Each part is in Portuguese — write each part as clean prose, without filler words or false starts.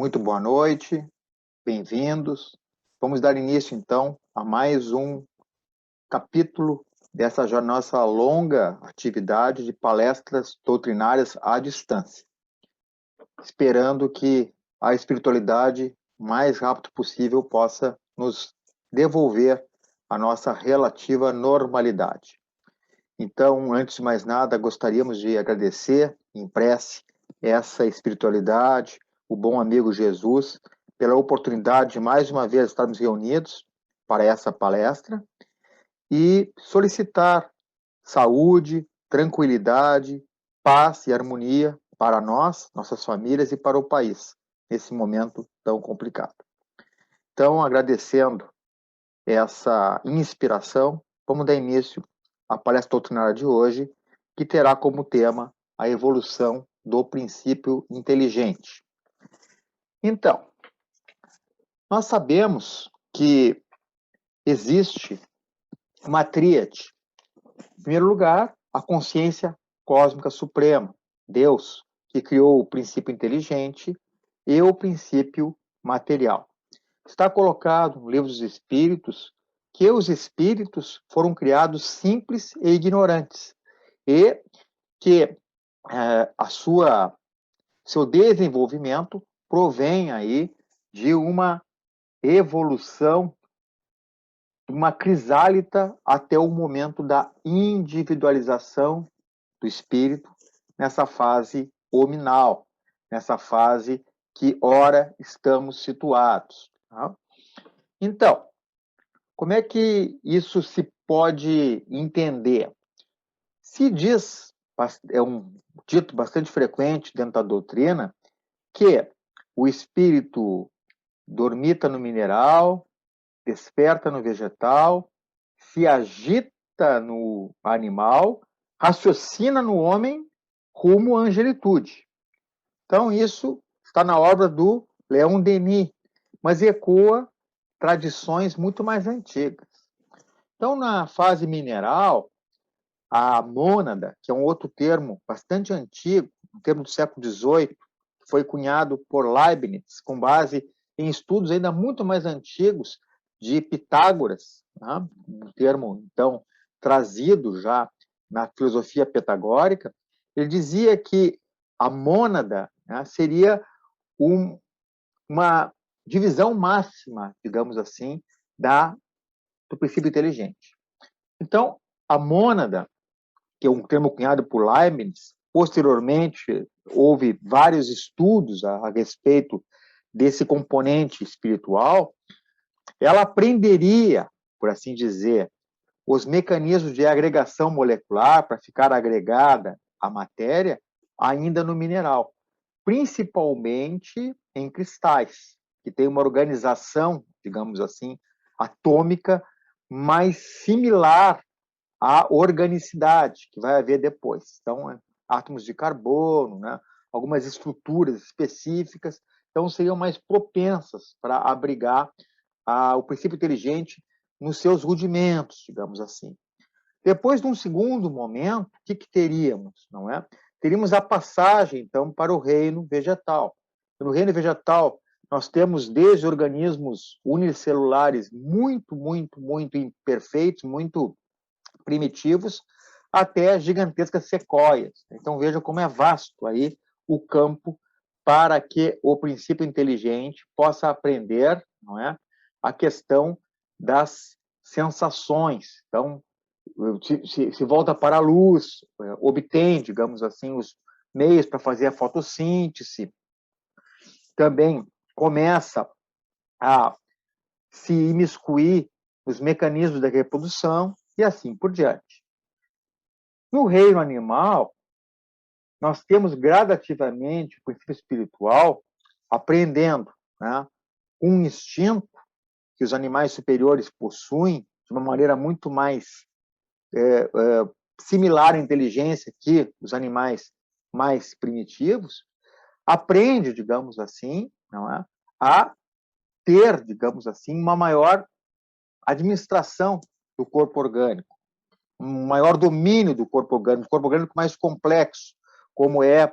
Muito boa noite, bem-vindos. Vamos dar início, então, a mais um capítulo dessa nossa longa atividade de palestras doutrinárias à distância, esperando que a espiritualidade, o mais rápido possível, possa nos devolver a nossa relativa normalidade. Então, antes de mais nada, gostaríamos de agradecer em prece essa espiritualidade, o bom amigo Jesus, pela oportunidade de mais uma vez estarmos reunidos para essa palestra e solicitar saúde, tranquilidade, paz e harmonia para nós, nossas famílias e para o país, nesse momento tão complicado. Então, agradecendo essa inspiração, vamos dar início à palestra doutrinária de hoje, que terá como tema a evolução do princípio inteligente. Então, nós sabemos que existe uma tríade. Em primeiro lugar, a consciência cósmica suprema, Deus, que criou o princípio inteligente e o princípio material. Está colocado no Livro dos Espíritos que os espíritos foram criados simples e ignorantes e que seu desenvolvimento provém aí de uma evolução, de uma crisálida até o momento da individualização do espírito nessa fase hominal, nessa fase que ora estamos situados. Tá? Então, como é que isso se pode entender? Se diz, é um dito bastante frequente dentro da doutrina, que o espírito dormita no mineral, desperta no vegetal, se agita no animal, raciocina no homem rumo à angelitude. Então, isso está na obra do Leon Denis, mas ecoa tradições muito mais antigas. Então, na fase mineral, a mônada, que é um outro termo bastante antigo, um termo do século XVIII, que foi cunhado por Leibniz, com base em estudos ainda muito mais antigos de Pitágoras, né? Um termo, então, trazido já na filosofia pitagórica. Ele dizia que a mônada, né, seria uma divisão máxima, digamos assim, do princípio inteligente. Então, a mônada, que é um termo cunhado por Leibniz, posteriormente houve vários estudos a respeito desse componente espiritual, ela aprenderia, por assim dizer, os mecanismos de agregação molecular para ficar agregada à matéria ainda no mineral, principalmente em cristais, que tem uma organização, digamos assim, atômica mais similar à organicidade que vai haver depois. Então, átomos de carbono, né? Algumas estruturas específicas, então seriam mais propensas para abrigar o princípio inteligente nos seus rudimentos, digamos assim. Depois de um segundo momento, o que teríamos, não é? Teríamos a passagem, então, para o reino vegetal. No reino vegetal, nós temos desde organismos unicelulares muito imperfeitos, muito primitivos, até gigantescas sequoias. Então, veja como é vasto aí o campo para que o princípio inteligente possa aprender, não é, a questão das sensações. Então, se volta para a luz, obtém, digamos assim, os meios para fazer a fotossíntese, também começa a se imiscuir nos mecanismos da reprodução e assim por diante. No reino animal, nós temos gradativamente o princípio espiritual aprendendo, né, um instinto que os animais superiores possuem de uma maneira muito mais similar à inteligência que os animais mais primitivos, aprende, digamos assim, não é, a ter, digamos assim, uma maior administração do corpo orgânico, um maior domínio do corpo orgânico mais complexo, como é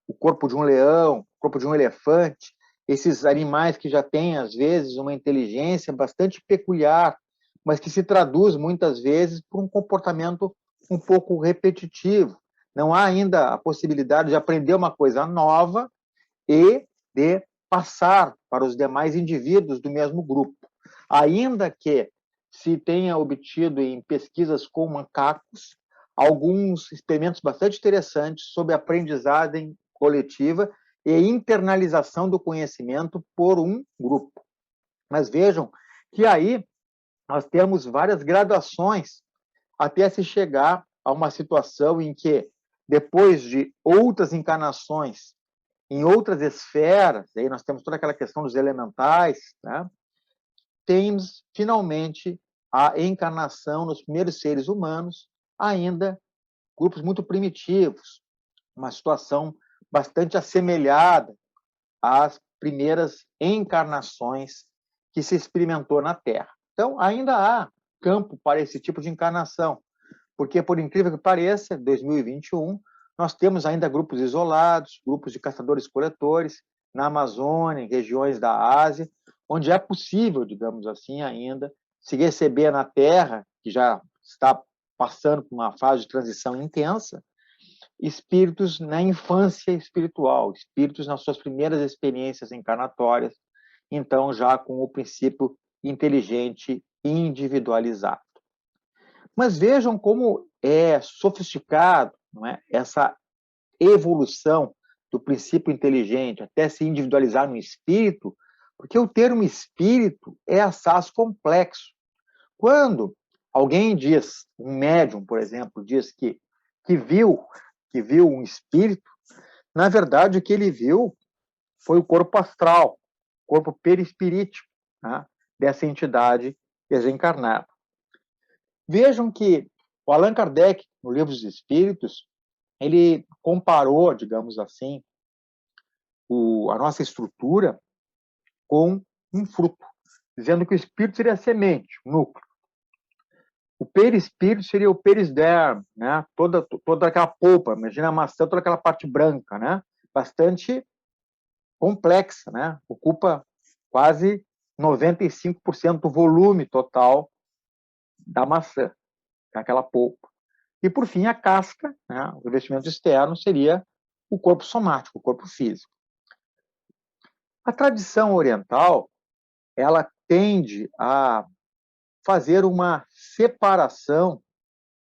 o corpo de um leão, o corpo de um elefante, esses animais que já têm, às vezes, uma inteligência bastante peculiar, mas que se traduz, muitas vezes, por um comportamento um pouco repetitivo. Não há ainda a possibilidade de aprender uma coisa nova e de passar para os demais indivíduos do mesmo grupo. Ainda que se tenha obtido em pesquisas com macacos alguns experimentos bastante interessantes sobre aprendizagem coletiva e internalização do conhecimento por um grupo. Mas vejam que aí nós temos várias graduações até se chegar a uma situação em que, depois de outras encarnações em outras esferas, aí nós temos toda aquela questão dos elementais, né? Temos, finalmente, a encarnação nos primeiros seres humanos, ainda grupos muito primitivos, uma situação bastante assemelhada às primeiras encarnações que se experimentou na Terra. Então, ainda há campo para esse tipo de encarnação, porque, por incrível que pareça, em 2021, nós temos ainda grupos isolados, grupos de caçadores-coletores, na Amazônia, em regiões da Ásia, onde é possível, digamos assim, ainda se receber na Terra, que já está passando por uma fase de transição intensa, espíritos na infância espiritual, espíritos nas suas primeiras experiências encarnatórias, então já com o princípio inteligente individualizado. Mas vejam como é sofisticado, não é? Essa evolução do princípio inteligente até se individualizar no espírito, porque o termo espírito é assaz complexo. Quando alguém diz, um médium, por exemplo, diz que viu um espírito, na verdade o que ele viu foi o corpo astral, o corpo perispirítico, né, dessa entidade desencarnada. Vejam que o Allan Kardec, no Livro dos Espíritos, ele comparou, digamos assim, a nossa estrutura com um fruto, dizendo que o espírito seria a semente, o núcleo. O perispírito seria o perisderme, né? Toda aquela polpa, imagina a maçã, toda aquela parte branca, né? Bastante complexa, né? Ocupa quase 95% do volume total da maçã, aquela polpa. E, por fim, a casca, né? O revestimento externo, seria o corpo somático, o corpo físico. A tradição oriental, ela tende a fazer uma separação,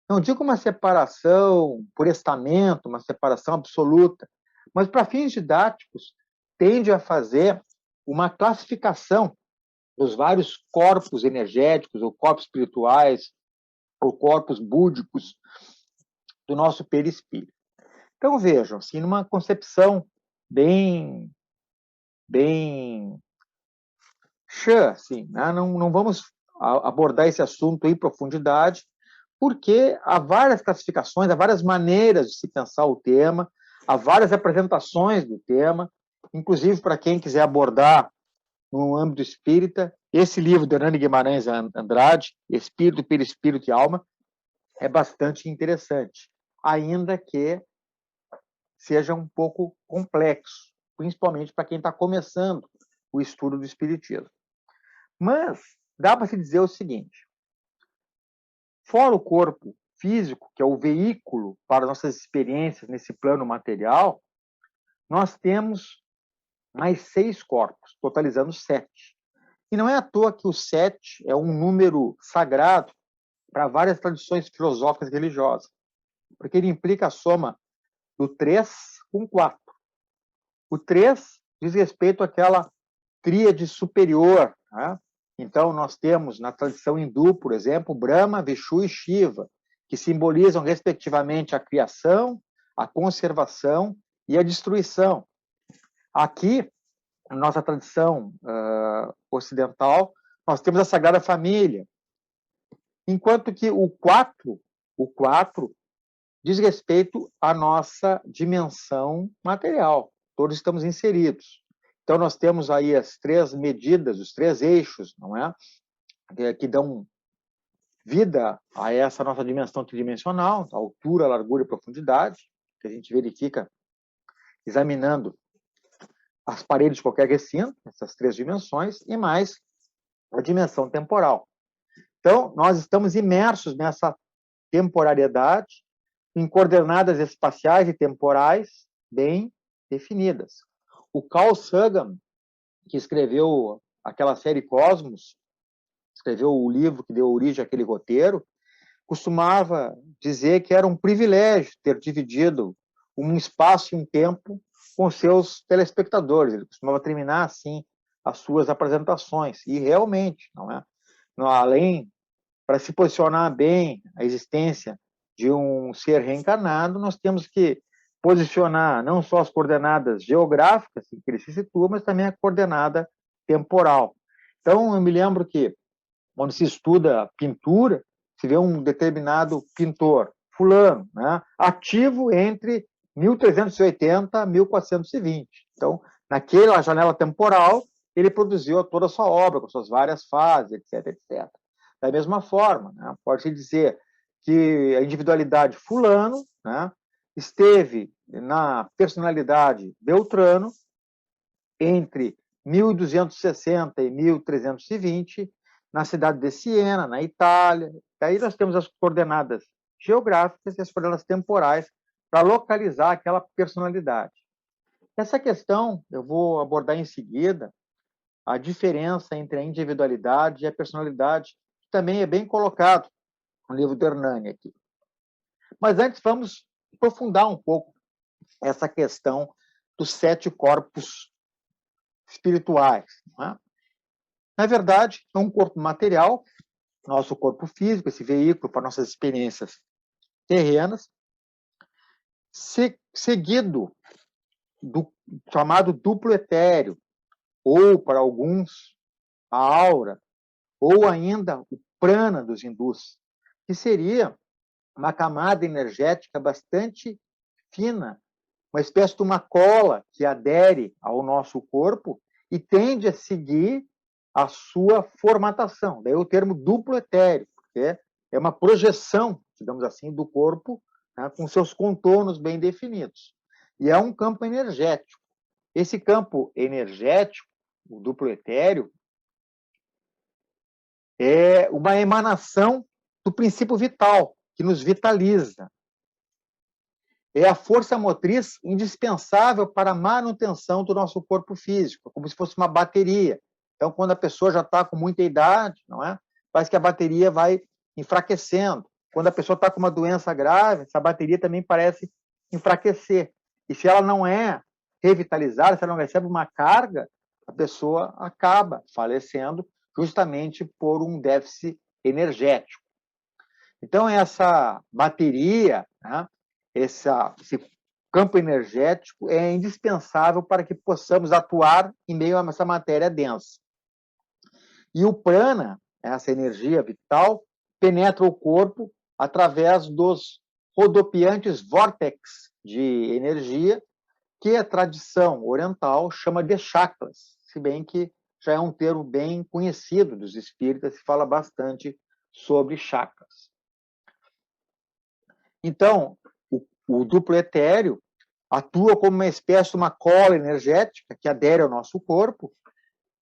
não digo uma separação por estamento, uma separação absoluta, mas para fins didáticos, tende a fazer uma classificação dos vários corpos energéticos, ou corpos espirituais, ou corpos búdicos do nosso perispírito. Então, vejam, assim, numa concepção bem assim, né? Não vamos abordar esse assunto em profundidade, porque há várias classificações, há várias maneiras de se pensar o tema, há várias apresentações do tema, inclusive para quem quiser abordar no âmbito espírita, esse livro de Hernani Guimarães Andrade, Espírito, Perispírito e Alma, é bastante interessante, ainda que seja um pouco complexo, principalmente para quem está começando o estudo do espiritismo. Mas dá para se dizer o seguinte: fora o corpo físico, que é o veículo para nossas experiências nesse plano material, nós temos mais 6 corpos, totalizando 7. E não é à toa que o 7 é um número sagrado para várias tradições filosóficas e religiosas, porque ele implica a soma do 3 com 4. O 3 diz respeito àquela tríade superior, né? Então, nós temos na tradição hindu, por exemplo, Brahma, Vishnu e Shiva, que simbolizam, respectivamente, a criação, a conservação e a destruição. Aqui, na nossa tradição ocidental, nós temos a Sagrada Família, enquanto que o 4 diz respeito à nossa dimensão material. Todos estamos inseridos. Então, nós temos aí as 3 medidas, os 3 eixos, não é? Que dão vida a essa nossa dimensão tridimensional, a altura, a largura e a profundidade, que a gente verifica examinando as paredes de qualquer recinto, essas 3 dimensões, e mais a dimensão temporal. Então, nós estamos imersos nessa temporariedade, em coordenadas espaciais e temporais bem definidas. O Carl Sagan, que escreveu aquela série Cosmos, escreveu o livro que deu origem àquele roteiro, costumava dizer que era um privilégio ter dividido um espaço e um tempo com seus telespectadores. Ele costumava terminar assim as suas apresentações. E realmente, não é? Além, para se posicionar bem a existência de um ser reencarnado, nós temos que posicionar não só as coordenadas geográficas em que ele se situa, mas também a coordenada temporal. Então, eu me lembro que, quando se estuda pintura, se vê um determinado pintor, fulano, né, ativo entre 1380 e 1420. Então, naquela janela temporal, ele produziu toda a sua obra, com suas várias fases, etc, etc. Da mesma forma, né, pode-se dizer que a individualidade fulano, né, esteve na personalidade Beltrano entre 1260 e 1320, na cidade de Siena, na Itália. Daí nós temos as coordenadas geográficas e as coordenadas temporais para localizar aquela personalidade. Essa questão eu vou abordar em seguida, a diferença entre a individualidade e a personalidade, que também é bem colocado no livro do Hernani aqui. Mas antes vamos aprofundar um pouco essa questão dos 7 corpos espirituais. Não é? Na verdade, é um corpo material, nosso corpo físico, esse veículo para nossas experiências terrenas, seguido do chamado duplo etéreo, ou, para alguns, a aura, ou ainda o prana dos hindus, que seria uma camada energética bastante fina, uma espécie de uma cola que adere ao nosso corpo e tende a seguir a sua formatação. Daí o termo duplo etéreo, porque é uma projeção, digamos assim, do corpo, né, com seus contornos bem definidos. E é um campo energético. Esse campo energético, o duplo etéreo, é uma emanação do princípio vital, que nos vitaliza. É a força motriz indispensável para a manutenção do nosso corpo físico, como se fosse uma bateria. Então, quando a pessoa já está com muita idade, não é? Parece que a bateria vai enfraquecendo. Quando a pessoa está com uma doença grave, essa bateria também parece enfraquecer. E se ela não é revitalizada, se ela não recebe uma carga, a pessoa acaba falecendo justamente por um déficit energético. Então, essa bateria, né, esse campo energético é indispensável para que possamos atuar em meio a essa matéria densa. E o prana, essa energia vital, penetra o corpo através dos rodopiantes vórtex de energia, que a tradição oriental chama de chakras, se bem que já é um termo bem conhecido dos espíritas, se fala bastante sobre chakras. Então, o duplo etéreo atua como uma espécie de uma cola energética que adere ao nosso corpo,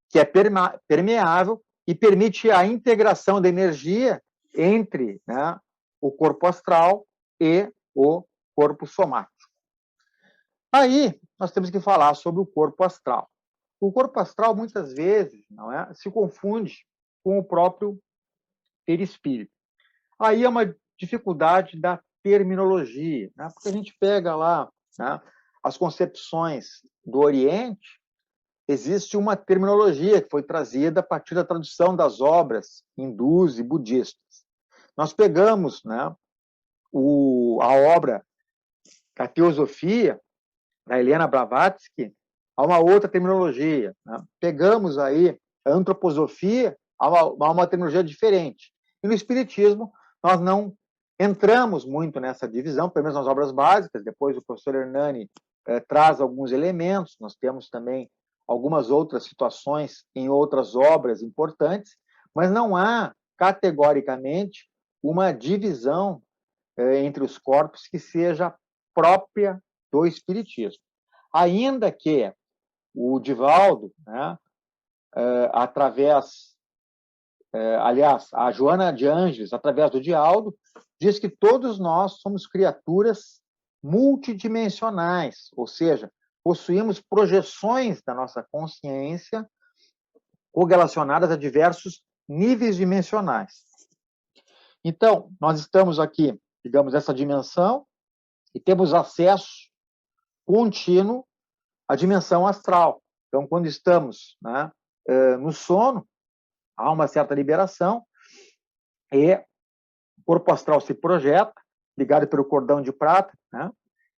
que é permeável e permite a integração da energia entre, né, o corpo astral e o corpo somático. Aí, nós temos que falar sobre o corpo astral. O corpo astral, muitas vezes, não é, se confunde com o próprio perispírito. Aí é uma dificuldade da terminologia, né? Porque a gente pega lá, né, as concepções do Oriente, existe uma terminologia que foi trazida a partir da tradução das obras hindus e budistas. Nós pegamos, né, a obra A Teosofia, da Helena Blavatsky, há uma outra terminologia. Né? Pegamos aí a Antroposofia, há uma terminologia diferente. E no Espiritismo, nós não entramos muito nessa divisão, pelo menos nas obras básicas. Depois o professor Hernani traz alguns elementos, nós temos também algumas outras situações em outras obras importantes, mas não há, categoricamente, uma divisão entre os corpos que seja própria do Espiritismo. Ainda que o Divaldo, né, aliás, a Joana de Ângeles, através do Dialdo, diz que todos nós somos criaturas multidimensionais, ou seja, possuímos projeções da nossa consciência correlacionadas a diversos níveis dimensionais. Então, nós estamos aqui, digamos, nessa dimensão e temos acesso contínuo à dimensão astral. Então, quando estamos, né, no sono, há uma certa liberação e o corpo astral se projeta, ligado pelo cordão de prata, né,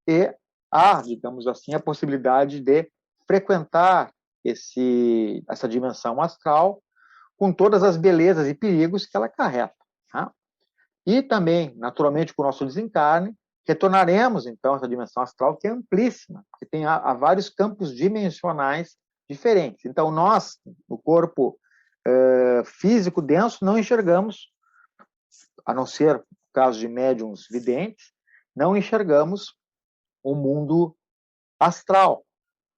e há, digamos assim, a possibilidade de frequentar essa dimensão astral com todas as belezas e perigos que ela carrega. Tá? E também, naturalmente, com o nosso desencarne, retornaremos, então, a essa dimensão astral, que é amplíssima, que tem há vários campos dimensionais diferentes. Então, nós, no corpo físico denso, não enxergamos, a não ser no caso de médiums videntes, não enxergamos o mundo astral.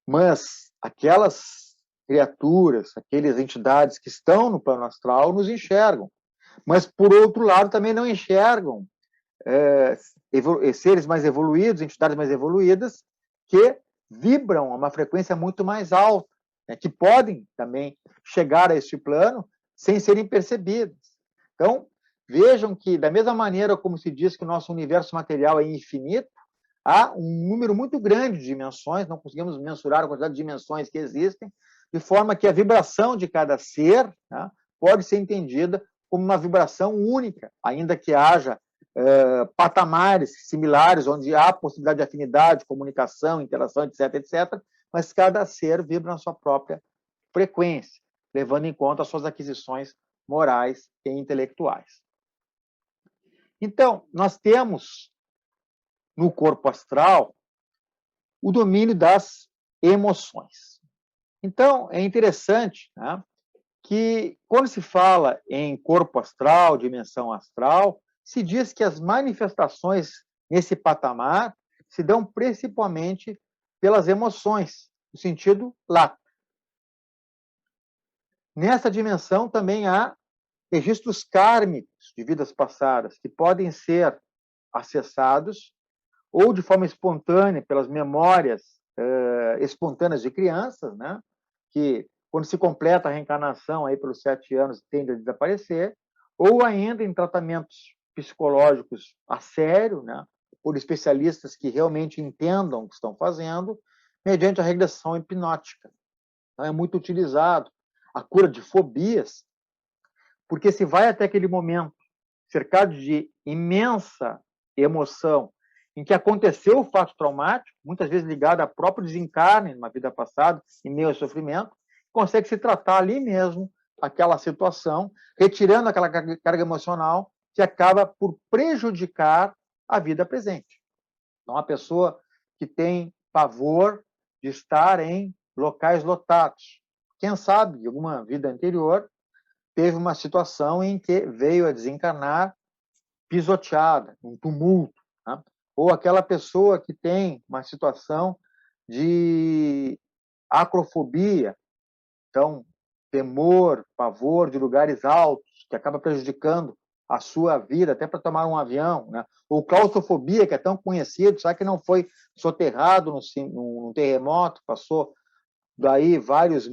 Mas aquelas criaturas, aquelas entidades que estão no plano astral nos enxergam. Mas, por outro lado, também não enxergam seres mais evoluídos, entidades mais evoluídas, que vibram a uma frequência muito mais alta, né, que podem também chegar a este plano sem serem percebidas. Então, vejam que, da mesma maneira como se diz que o nosso universo material é infinito, há um número muito grande de dimensões, não conseguimos mensurar a quantidade de dimensões que existem, de forma que a vibração de cada ser, né, pode ser entendida como uma vibração única, ainda que haja patamares similares, onde há possibilidade de afinidade, comunicação, interação, etc., etc., mas cada ser vibra na sua própria frequência, levando em conta as suas aquisições morais e intelectuais. Então, nós temos no corpo astral o domínio das emoções. Então, é interessante, né, que quando se fala em corpo astral, dimensão astral, se diz que as manifestações nesse patamar se dão principalmente pelas emoções, no sentido lato. Nessa dimensão também há registros kármicos de vidas passadas que podem ser acessados ou de forma espontânea pelas memórias espontâneas de crianças, né, que quando se completa a reencarnação aí pelos 7 anos tende a desaparecer, ou ainda em tratamentos psicológicos a sério, né, por especialistas que realmente entendam o que estão fazendo, mediante a regressão hipnótica. Então, é muito utilizado a cura de fobias, porque se vai até aquele momento cercado de imensa emoção, em que aconteceu o fato traumático, muitas vezes ligado ao próprio desencarne numa vida passada, em meio ao sofrimento, consegue se tratar ali mesmo aquela situação, retirando aquela carga emocional que acaba por prejudicar a vida presente. Então, a pessoa que tem pavor de estar em locais lotados, quem sabe, em alguma vida anterior, teve uma situação em que veio a desencarnar pisoteada, um tumulto, né? Ou aquela pessoa que tem uma situação de acrofobia, então, temor, pavor de lugares altos, que acaba prejudicando a sua vida, até para tomar um avião, né? Ou claustrofobia, que é tão conhecido, sabe que não foi soterrado num terremoto, passou daí vários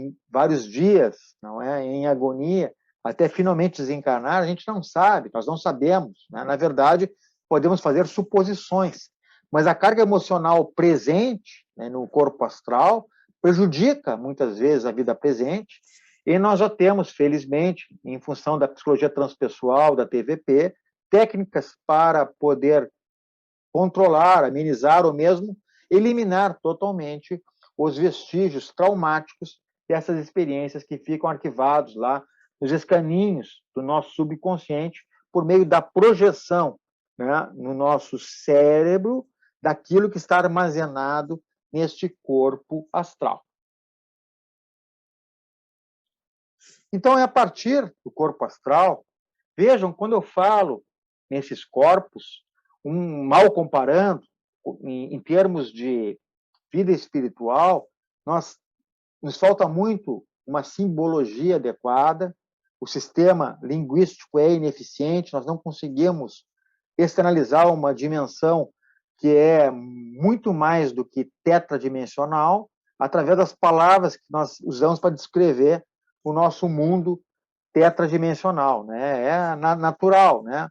dias, não é, em agonia, até finalmente desencarnar, a gente não sabe, nós não sabemos, né? Na verdade, podemos fazer suposições, mas a carga emocional presente, né, no corpo astral prejudica muitas vezes a vida presente, e nós já temos, felizmente, em função da psicologia transpessoal, da TVP, técnicas para poder controlar, amenizar ou mesmo eliminar totalmente os vestígios traumáticos dessas experiências que ficam arquivados lá nos escaninhos do nosso subconsciente por meio da projeção, né, no nosso cérebro daquilo que está armazenado neste corpo astral. Então, é a partir do corpo astral, vejam, quando eu falo nesses corpos, mal comparando, em termos de vida espiritual, nós nos falta muito uma simbologia adequada, o sistema linguístico é ineficiente, nós não conseguimos externalizar uma dimensão que é muito mais do que tetradimensional, através das palavras que nós usamos para descrever o nosso mundo tetradimensional, né? É natural, né?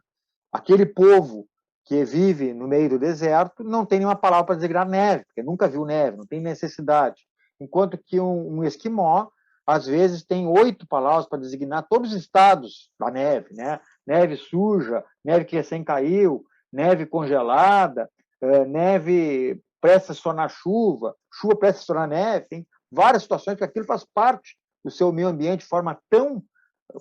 Aquele povo que vive no meio do deserto não tem nenhuma palavra para designar neve, porque nunca viu neve, não tem necessidade. Enquanto que um esquimó, às vezes, tem 8 palavras para designar todos os estados da neve, né? Neve suja, neve que recém caiu, neve congelada, neve prestes a se tornar chuva, chuva prestes a se tornar neve. Tem várias situações que aquilo faz parte do seu meio ambiente de forma tão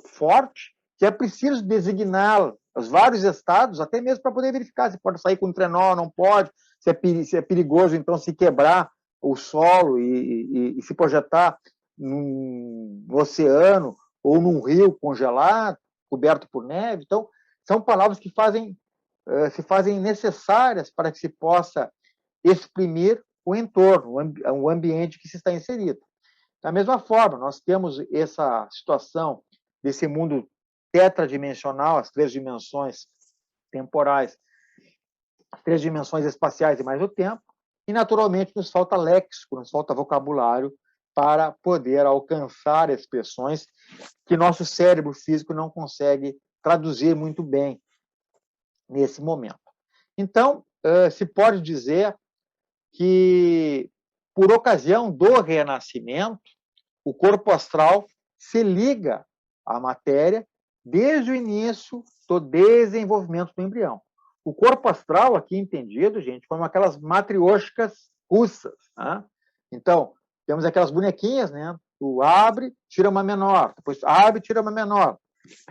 forte que é preciso designar os vários estados, até mesmo para poder verificar se pode sair com trenó, não pode, se é perigoso, então, se quebrar o solo e se projetar num oceano ou num rio congelado, coberto por neve. Então, são palavras que se fazem necessárias para que se possa exprimir o entorno, o ambiente que se está inserido. Da mesma forma, nós temos essa situação desse mundo tetradimensional, as 3 dimensões temporais, as 3 dimensões espaciais e mais o tempo, e naturalmente nos falta léxico, nos falta vocabulário para poder alcançar expressões que nosso cérebro físico não consegue traduzir muito bem nesse momento. Então, se pode dizer que, por ocasião do renascimento, o corpo astral se liga à matéria desde o início do desenvolvimento do embrião. O corpo astral, aqui entendido, gente, como aquelas matrioshkas russas. Né? Então, temos aquelas bonequinhas, né? Tu abre, tira uma menor, depois abre, tira uma menor,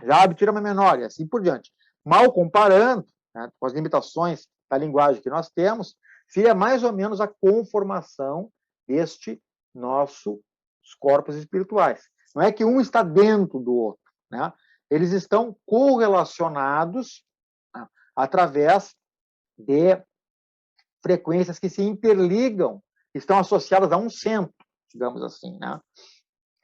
abre, tira uma menor, e assim por diante. Mal comparando, né, com as limitações da linguagem que nós temos, seria mais ou menos a conformação deste nossos corpos espirituais. Não é que um está dentro do outro, né? Eles estão correlacionados, né, através de frequências que se interligam, que estão associadas a um centro, digamos assim, né?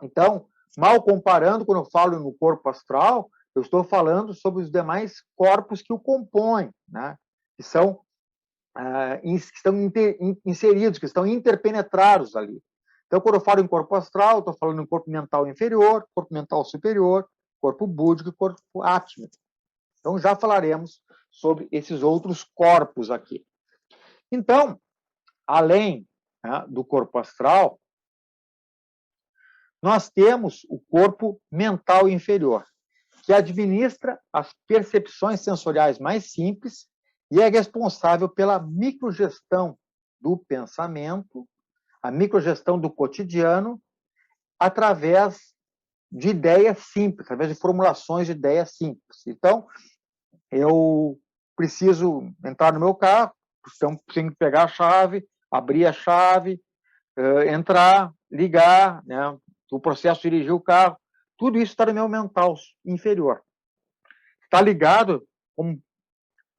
Então, mal comparando, quando eu falo no corpo astral, eu estou falando sobre os demais corpos que o compõem, né? Que são que estão inseridos, que estão interpenetrados ali. Então, quando eu falo em corpo astral, estou falando em corpo mental inferior, corpo mental superior, corpo búdico e corpo átmico. Então, já falaremos sobre esses outros corpos aqui. Então, além, né, do corpo astral, nós temos o corpo mental inferior, que administra as percepções sensoriais mais simples e é responsável pela microgestão do pensamento, a microgestão do cotidiano, através de ideias simples, através de formulações de ideias simples. Então, eu preciso entrar no meu carro, então tenho que pegar a chave, abrir a chave, entrar, ligar, né, o processo de dirigir o carro, tudo isso está no meu mental inferior. Está ligado, como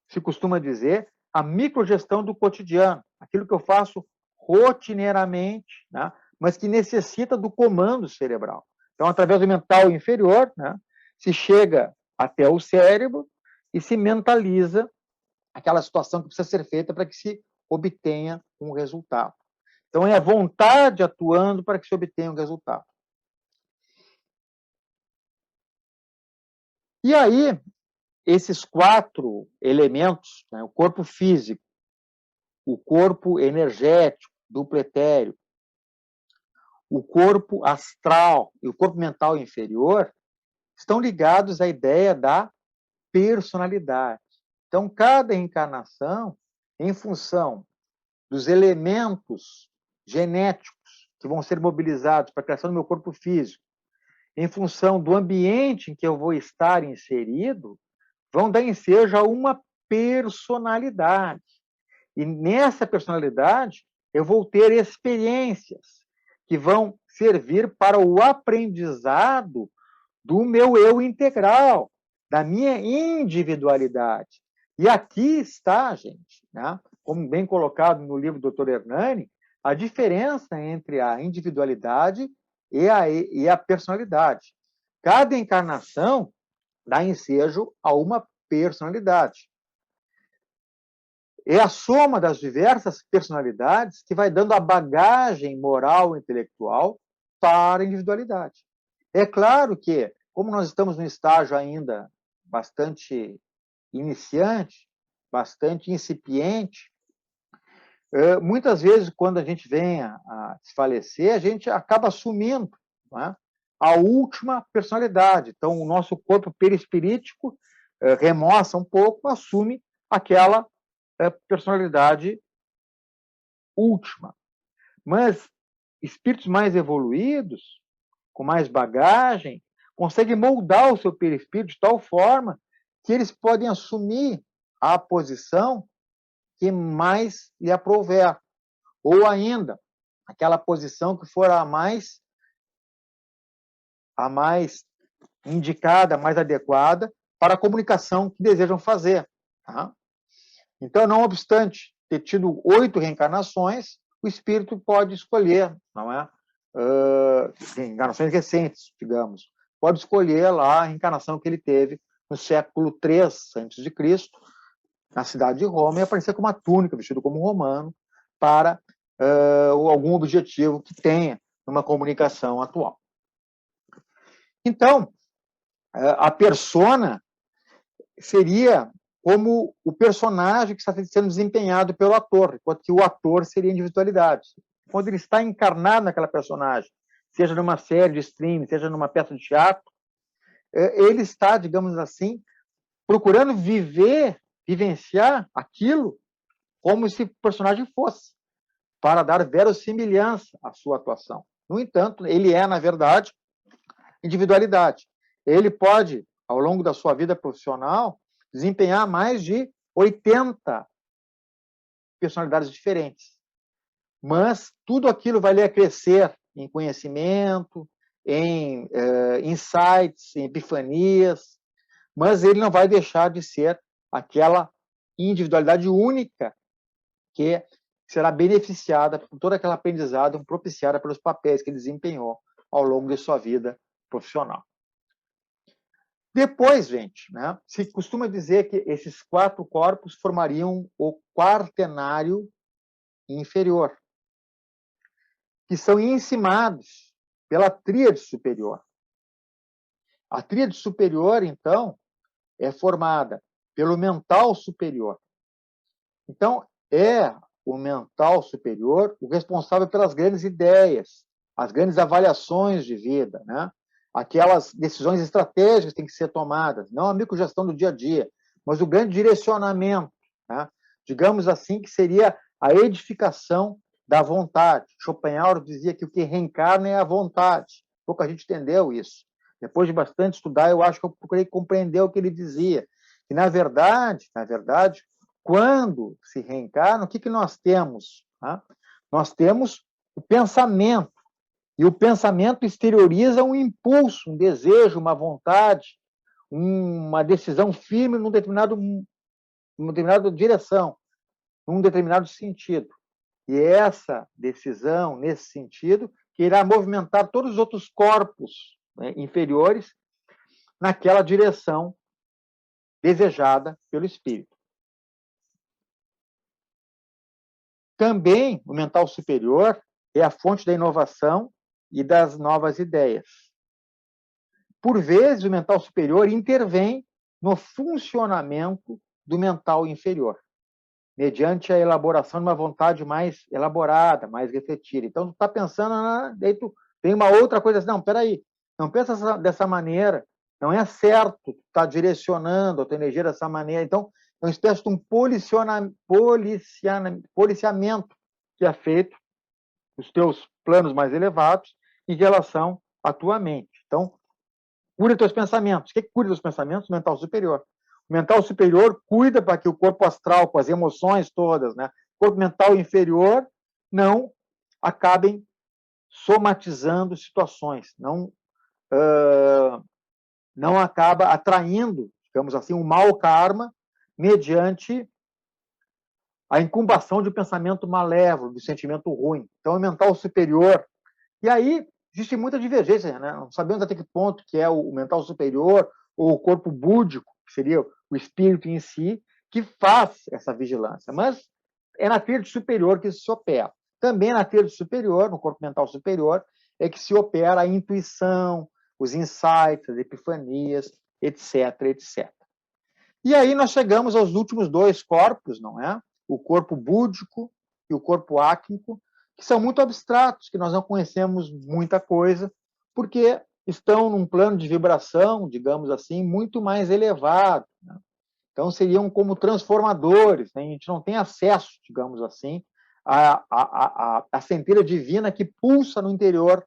se costuma dizer, à microgestão do cotidiano, aquilo que eu faço rotineiramente, né, mas que necessita do comando cerebral. Então, através do mental inferior, né, se chega até o cérebro e se mentaliza aquela situação que precisa ser feita para que se obtenha um resultado. Então, é a vontade atuando para que se obtenha um resultado. E aí, esses 4 elementos, né, o corpo físico, o corpo energético, duplo etéreo, o corpo astral e o corpo mental inferior, estão ligados à ideia da personalidade. Então, cada encarnação, em função dos elementos genéticos que vão ser mobilizados para a criação do meu corpo físico, em função do ambiente em que eu vou estar inserido, vão dar ensejo a uma personalidade. E nessa personalidade, eu vou ter experiências que vão servir para o aprendizado do meu eu integral, da minha individualidade. E aqui está, gente, né, como bem colocado no livro do Dr. Hernani, a diferença entre a individualidade e a personalidade. Cada encarnação dá ensejo a uma personalidade. É a soma das diversas personalidades que vai dando a bagagem moral e intelectual para a individualidade. É claro que, como nós estamos num estágio ainda bastante iniciante, bastante incipiente, muitas vezes, quando a gente vem a se falecer, a gente acaba assumindo, não é, a última personalidade. Então, o nosso corpo perispirítico remoça um pouco, assume aquela personalidade última. Mas espíritos mais evoluídos, com mais bagagem, conseguem moldar o seu perispírito de tal forma que eles podem assumir a posição que mais lhe aprouver. Ou ainda, aquela posição que for a mais indicada, a mais adequada para a comunicação que desejam fazer. Tá? Então, não obstante ter tido 8 reencarnações, o espírito pode escolher, não é? Reencarnações recentes, digamos. Pode escolher lá a reencarnação que ele teve no século III a.C., na cidade de Roma, e aparecer com uma túnica, vestido como um romano, para algum objetivo que tenha numa comunicação atual. Então, a persona seria como o personagem que está sendo desempenhado pelo ator, enquanto que o ator seria a individualidade. Quando ele está encarnado naquela personagem, seja numa série de streaming, seja numa peça de teatro, ele está, digamos assim, procurando vivenciar aquilo como se o personagem fosse, para dar verossimilhança à sua atuação. No entanto, ele é, na verdade, individualidade. Ele pode, ao longo da sua vida profissional, desempenhar mais de 80 personalidades diferentes. Mas tudo aquilo vai lhe acrescer em conhecimento, em insights, em epifanias, mas ele não vai deixar de ser aquela individualidade única que será beneficiada por toda aquela aprendizagem propiciada pelos papéis que ele desempenhou ao longo de sua vida profissional. Depois, gente, né, se costuma dizer que esses 4 corpos formariam o quaternário inferior, que são encimados pela tríade superior. A tríade superior, então, é formada pelo mental superior. Então, é o mental superior o responsável pelas grandes ideias, as grandes avaliações de vida, né? Aquelas decisões estratégicas que têm que ser tomadas, não a microgestão do dia a dia, mas o grande direcionamento, né? Digamos assim, que seria a edificação da vontade. Schopenhauer dizia que o que reencarna é a vontade. Pouca gente entendeu isso. Depois de bastante estudar, eu acho que eu procurei compreender o que ele dizia. Que, na verdade, quando se reencarna, o que nós temos? Tá? Nós temos o pensamento. E o pensamento exterioriza um impulso, um desejo, uma vontade, uma decisão firme numa determinada direção, num determinado sentido. E essa decisão, nesse sentido, que irá movimentar todos os outros corpos, né, inferiores naquela direção desejada pelo espírito. Também o mental superior é a fonte da inovação e das novas ideias. Por vezes, o mental superior intervém no funcionamento do mental inferior, mediante a elaboração de uma vontade mais elaborada, mais refletida. Então, tu está pensando, daí tu tem uma outra coisa assim, não, peraí, não pensa dessa maneira, não é certo tu estar direcionando a tua energia dessa maneira. Então, é uma espécie de um policiamento que é feito os teus planos mais elevados em relação à tua mente. Então, cura teus pensamentos. O que cura teus pensamentos? O mental superior. O mental superior cuida para que o corpo astral, com as emoções todas, né, o corpo mental inferior, não acabem somatizando situações, não acaba atraindo, digamos assim, um mau karma mediante a incumbação de um pensamento malévolo, de sentimento ruim. Então, é mental superior. E aí, existe muita divergência, né? Não sabemos até que ponto que é o mental superior ou o corpo búdico, que seria o espírito em si, que faz essa vigilância. Mas é na tríade superior que isso se opera. Também na tríade superior, no corpo mental superior, é que se opera a intuição, os insights, as epifanias, etc, etc. E aí nós chegamos aos últimos dois corpos, não é? O corpo búdico e o corpo áqumico, que são muito abstratos, que nós não conhecemos muita coisa, porque estão num plano de vibração, digamos assim, muito mais elevado, né? Então seriam como transformadores, né? A gente não tem acesso, digamos assim, à centelha divina que pulsa no interior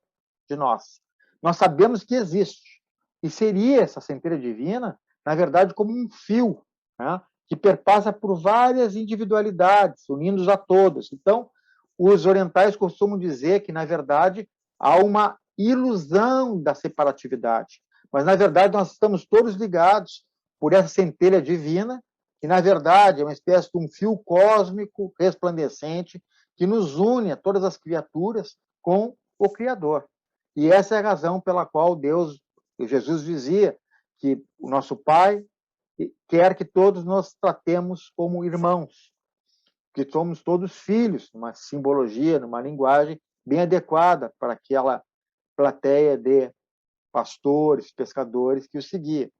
de nós. Nós sabemos que existe. E seria essa centelha divina, na verdade, como um fio, né, que perpassa por várias individualidades, unindo-os a todos. Então, os orientais costumam dizer que, na verdade, há uma ilusão da separatividade. Mas, na verdade, nós estamos todos ligados por essa centelha divina, que, na verdade, é uma espécie de um fio cósmico resplandecente que nos une a todas as criaturas com o Criador. E essa é a razão pela qual Deus, Jesus dizia que o nosso Pai quer que todos nos tratemos como irmãos, que somos todos filhos, numa simbologia, numa linguagem bem adequada para aquela plateia de pastores, pescadores que o seguia.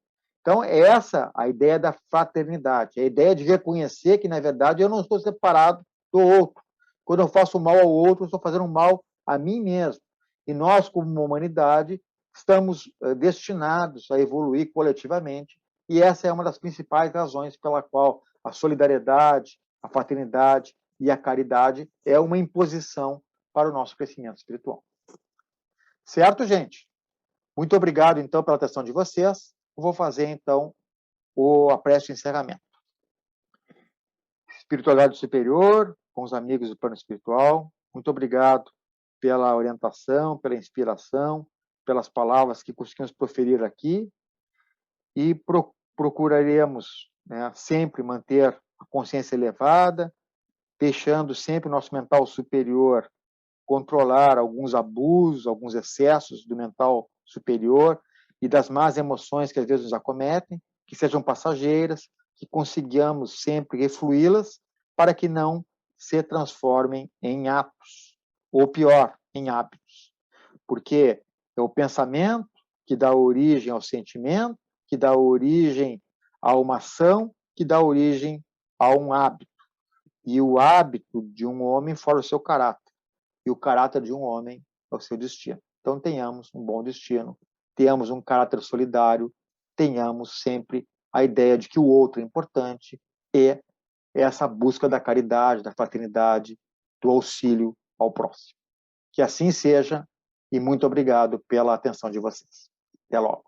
Então, essa a ideia da fraternidade, a ideia de reconhecer que, na verdade, eu não estou separado do outro. Quando eu faço mal ao outro, eu estou fazendo mal a mim mesmo. E nós, como uma humanidade, estamos destinados a evoluir coletivamente, e essa é uma das principais razões pela qual a solidariedade, a fraternidade e a caridade é uma imposição para o nosso crescimento espiritual. Certo, gente? Muito obrigado, então, pela atenção de vocês. Eu vou fazer, então, a prece de encerramento. Espiritualidade superior, com os amigos do plano espiritual, muito obrigado pela orientação, pela inspiração, pelas palavras que conseguimos proferir aqui, e procuraremos, né, sempre manter a consciência elevada, deixando sempre o nosso mental superior controlar alguns abusos, alguns excessos do mental superior e das más emoções que às vezes nos acometem, que sejam passageiras, que consigamos sempre refluí-las para que não se transformem em atos, ou pior, em hábitos. Porque é o pensamento que dá origem ao sentimento, que dá origem a uma ação, que dá origem a um hábito. E o hábito de um homem forma o seu caráter. E o caráter de um homem é o seu destino. Então, tenhamos um bom destino, tenhamos um caráter solidário, tenhamos sempre a ideia de que o outro é importante e essa busca da caridade, da fraternidade, do auxílio ao próximo. Que assim seja e muito obrigado pela atenção de vocês. Até logo.